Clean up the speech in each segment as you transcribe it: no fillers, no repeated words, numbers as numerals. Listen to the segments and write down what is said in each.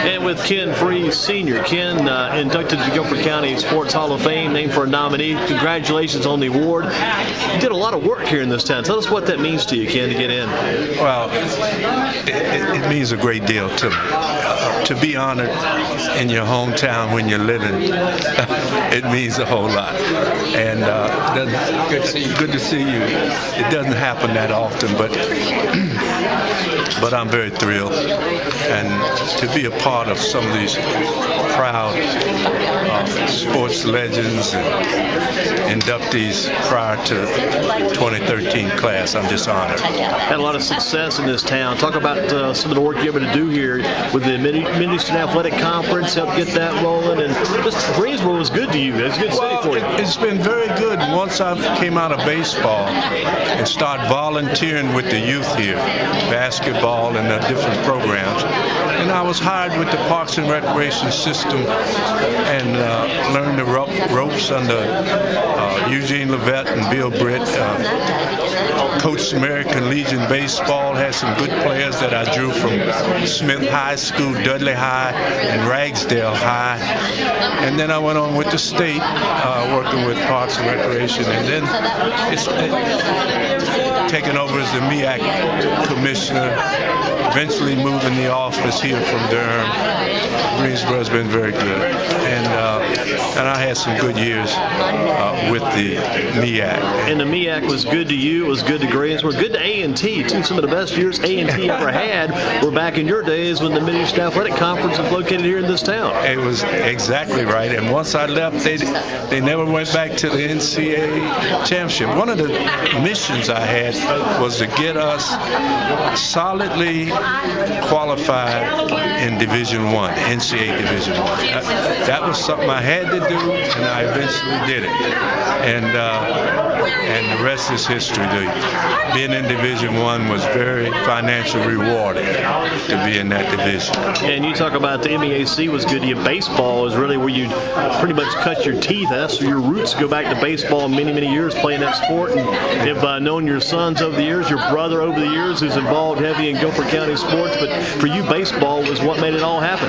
And with Ken Freeze Sr. Ken inducted to the Guilford County Sports Hall of Fame, named for a nominee. Congratulations on the award. You did a lot of work here in this town. Tell us what that means to you, Ken, to get in. Well, it means a great deal to me. To be honored in your hometown when you're living, it means a whole lot. And good to see you. It doesn't happen that often, but I'm very thrilled. And to be a part of some of these proud sports legends and inductees prior to 2013 class, I'm just honored. Had a lot of success in this town. Talk about some of the work you're able to do here with the Mid-Eastern Athletic Conference, help get that rolling, and just Greensboro was good to you. It's a good city for you. It's been very good. Once I came out of baseball and started volunteering with the youth here, basketball and the different programs, and I was hired with the Parks and Recreation system and learned the ropes under Eugene Levette and Bill Britt. Coached American Legion Baseball, had some good players that I drew from Smith High School, Dudley High, and Ragsdale High. And then I went on with the state, working with Parks and Recreation, and then it's taken over as the MEAC commissioner, eventually moving the office here from Durham. Greensboro has been very good, and I had some good years with the MEAC. And the MEAC was good to you, it was good to Greensboro, good to A&T too. Some of the best years A&T ever had were back in your days when the Mid-Eastern Athletic Conference was located here in this town. It was exactly right, and once I left, they never went back to the NCAA championship. One of the missions I had was to get us solidly qualified in Division I, NCAA Division I. That was something I had to do, and I eventually did it. And the rest is history. Being in Division I was very financially rewarding to be in that division. And you talk about the MEAC was good to you. Baseball is really where you pretty much cut your teeth. That's where your roots go back to baseball. Many, many years playing that sport, and have known your sons over the years, your brother over the years, who's involved heavy in Guilford County sports. But for you, baseball was what made it all happen.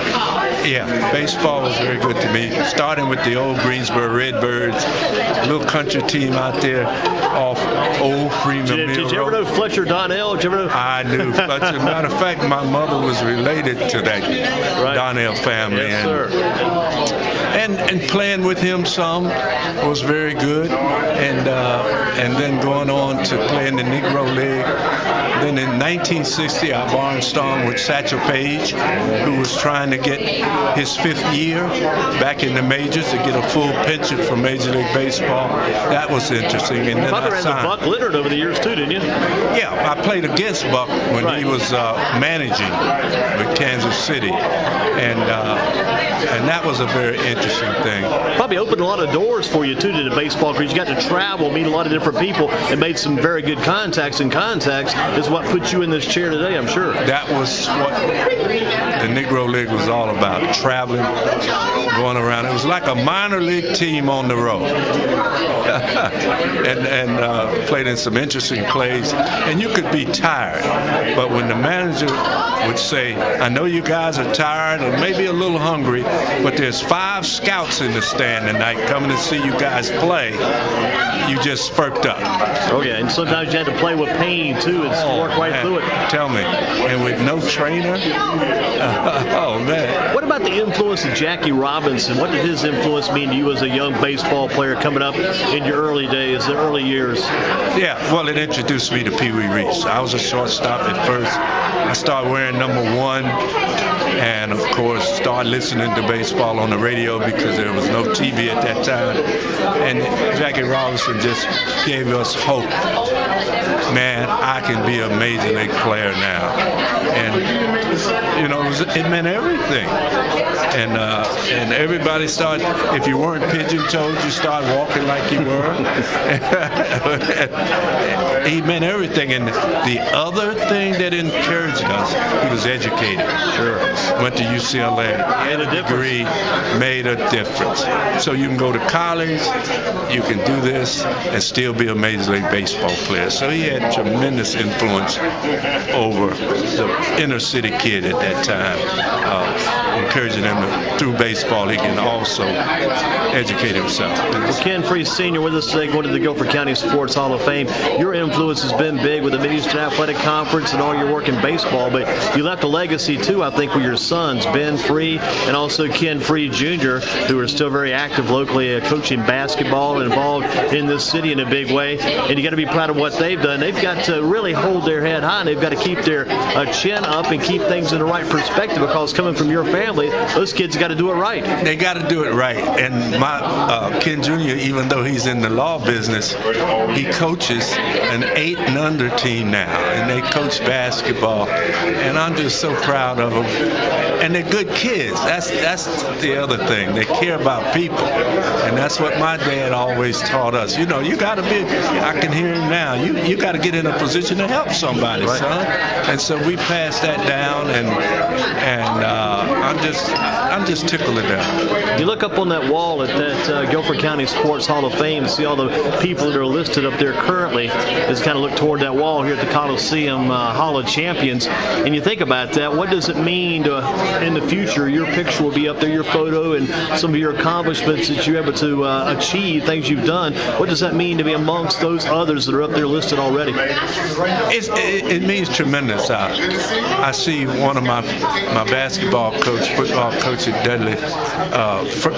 Yeah, baseball was very good to me. Starting with the old Greensboro Redbirds, a little country team out there off Old Freeman Mill Road. Did you ever know Fletcher Donnell? Did you ever know? I knew Fletcher. Matter of fact, my mother was related to that Donnell family. Yes, sir. And playing with him some was very good. And then going on to play in the Negro League. Then in 1960, I barnstormed with Satchel Paige, who was trying to get his 5th year back in the majors to get a full pension from Major League Baseball. That was interesting. And then I signed Buck Leonard over the years too, didn't you? Yeah, I played against Buck when he was managing with Kansas City, and that was a very interesting thing. Probably opened a lot of doors for you too to the baseball career. You got to travel, meet a lot of different people, and made some very good contacts. And contacts is what put you in this chair today, I'm sure. That was what the Negro League was all about, traveling, going around. It was like a minor league team on the road. and played in some interesting plays. And you could be tired, but when the manager would say, I know you guys are tired and maybe a little hungry, but there's 5 scouts in the stand tonight coming to see you guys play, you just spurted up. Okay, and sometimes you had to play with pain too and work right through it. Tell me, and with no trainer? Oh, man. What about the influence of Jackie Robinson? What did his influence mean to you as a young baseball player coming up in your early days, the early years? Yeah, well, it introduced me to Pee Wee Reese. I was a shortstop at first. I started wearing number 1, and of course started listening to baseball on the radio because there was no TV at that time. And Jackie Robinson just gave us hope. Man, I can be a major league player now. And, you know, it meant everything. And everybody started, if you weren't pigeon-toed, you started walking like you were. He meant everything. And the other thing that encouraged us, he was educated. Sure. Went to UCLA. Had a degree, made a difference. So you can go to college, you can do this, and still be a Major League Baseball player. So he had tremendous influence over the inner city kid at that time. encouraging him through baseball, he can also educate himself. Well, Ken Free Sr. with us today, going to the Guilford County Sports Hall of Fame. Your influence has been big with the Mid-Eastern Athletic Conference and all your work in baseball, but you left a legacy, too, I think, with your sons, Ben Free and also Ken Free Jr., who are still very active locally, coaching basketball and involved in this city in a big way. And you got to be proud of what they've done. They've got to really hold their head high, and they've got to keep their chin up and keep things in the right perspective, because coming from your family, those kids got to do it right. They got to do it right. And my Ken Jr., even though he's in the law business, he coaches an 8 and under team now, and they coach basketball. And I'm just so proud of them. And they're good kids. That's the other thing. They care about people, and that's what my dad always taught us. You know, you got to be. I can hear him now. You got to get in a position to help somebody, right, son. And so we passed that down, and I'm just tickled to death. You look up on that wall at that Guilford County Sports Hall of Fame and see all the people that are listed up there currently. Just kind of look toward that wall here at the Coliseum Hall of Champions, and you think about that. What does it mean to in the future? Your picture will be up there, your photo, and some of your accomplishments that you're able to achieve, things you've done. What does that mean to be amongst those others that are up there listed already? It means tremendous. I see one of my basketball coach, football coach at Dudley,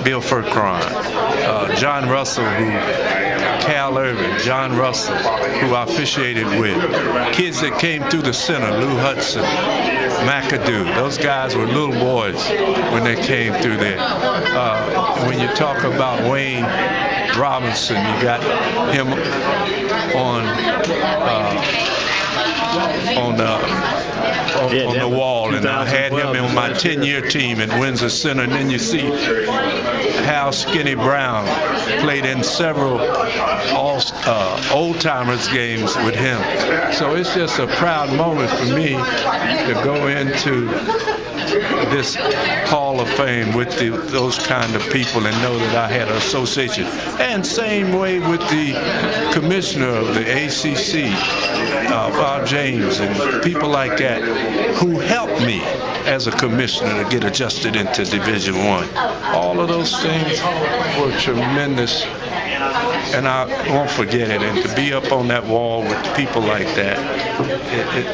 Bill Furcron, John Russell, Cal Irvin, John Russell, who I officiated with, kids that came through the center, Lou Hudson, McAdoo. Those guys were little boys when they came through there. When you talk about Wayne Robinson, you got him on the wall, and I had him in my 10-year team at Windsor Center. And then you see Hal Skinny Brown played in several old-timers games with him. So it's just a proud moment for me to go into this Hall of Fame with those kind of people and know that I had an association. And same way with the commissioner of the ACC, Bob James, and people like that who helped me as a commissioner to get adjusted into Division I. All of those things were tremendous, and I won't forget it. And to be up on that wall with people like that,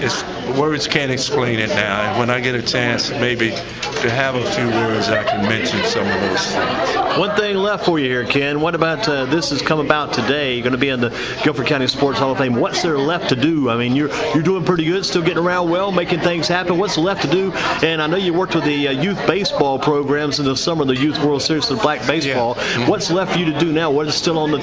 it's words can't explain it now. And when I get a chance, maybe to have a few words, I can mention some of those things. One thing left for you here, Ken. What about this has come about today? You're going to be in the Guilford County Sports Hall of Fame. What's there left to do? I mean, you're doing pretty good, still getting around well, making things happen. What's left to do? And I know you worked with the youth baseball programs in the summer, the Youth World Series of Black Baseball. Yeah. What's left for you to do now? What is still on the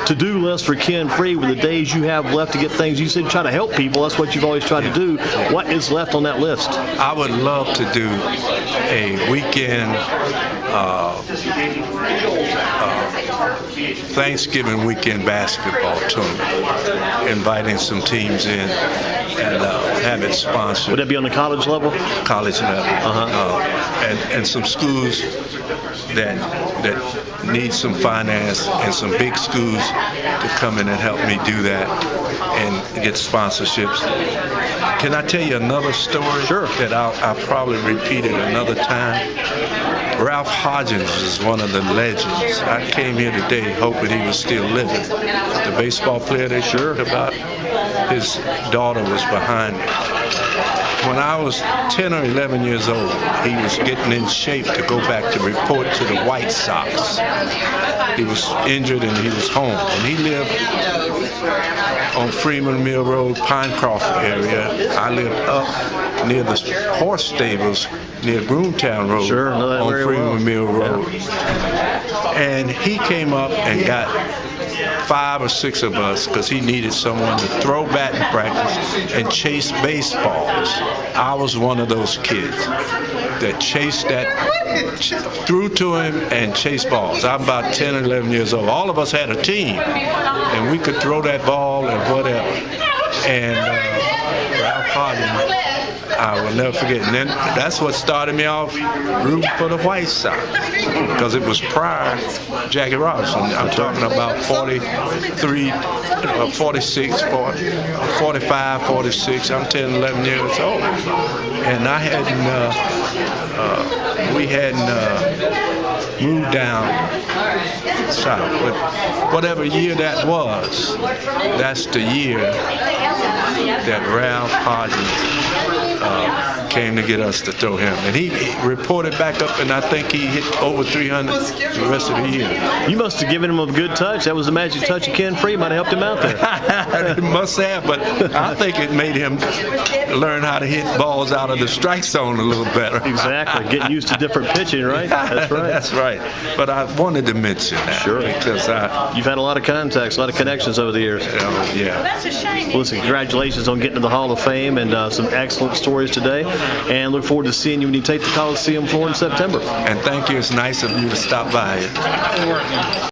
to-do list for Ken Free with the days you have left to get things? You said try to help people. That's what you've always tried to do. What is left on that list? I would love to do a weekend Thanksgiving weekend basketball tournament, inviting some teams in and have it sponsored. Would that be on the college level? College level. And some schools that need some finance, and some big schools to come in and help me do that and get sponsorships. Can I tell you another story? Sure. That I'll probably repeat it another time? Ralph Hodgins is one of the legends. I came here today hoping he was still living. The baseball player they shared about, his daughter was behind me. When I was 10 or 11 years old, he was getting in shape to go back to report to the White Sox. He was injured and he was home. And he lived on Freeman Mill Road, Pinecroft area. I lived up near the horse stables near Broomtown Road, sure, on Freeman Mill Road. Yeah. And he came up and got 5 or 6 of us because he needed someone to throw batting practice and chase baseballs. I was one of those kids that chased threw to him and chased balls. I'm about 10 or 11 years old. All of us had a team, and we could throw that ball and whatever. And Ralph Hodgins, I will never forget. And then that's what started me off rooting for the White Sox, because it was prior Jackie Robinson. I'm talking about 43, 46, 45, 46. I'm 10, 11 years old. And I hadn't we hadn't moved down south. But whatever year that was, that's the year that Ralph Hodges came to get us to throw him. And he reported back up, and I think he hit over 300 the rest of the year. You must have given him a good touch. That was the magic touch of Ken Free. Might have helped him out there. It must have, but I think it made him learn how to hit balls out of the strike zone a little better. Exactly. Getting used to different pitching, right? That's right. That's right. But I wanted to mention that. Sure. Because you've had a lot of contacts, a lot of connections over the years. Yeah. That's a shame. Well, listen, congratulations on getting to the Hall of Fame and some excellent stories today. And look forward to seeing you when you take the Coliseum floor in September. And thank you. It's nice of you to stop by.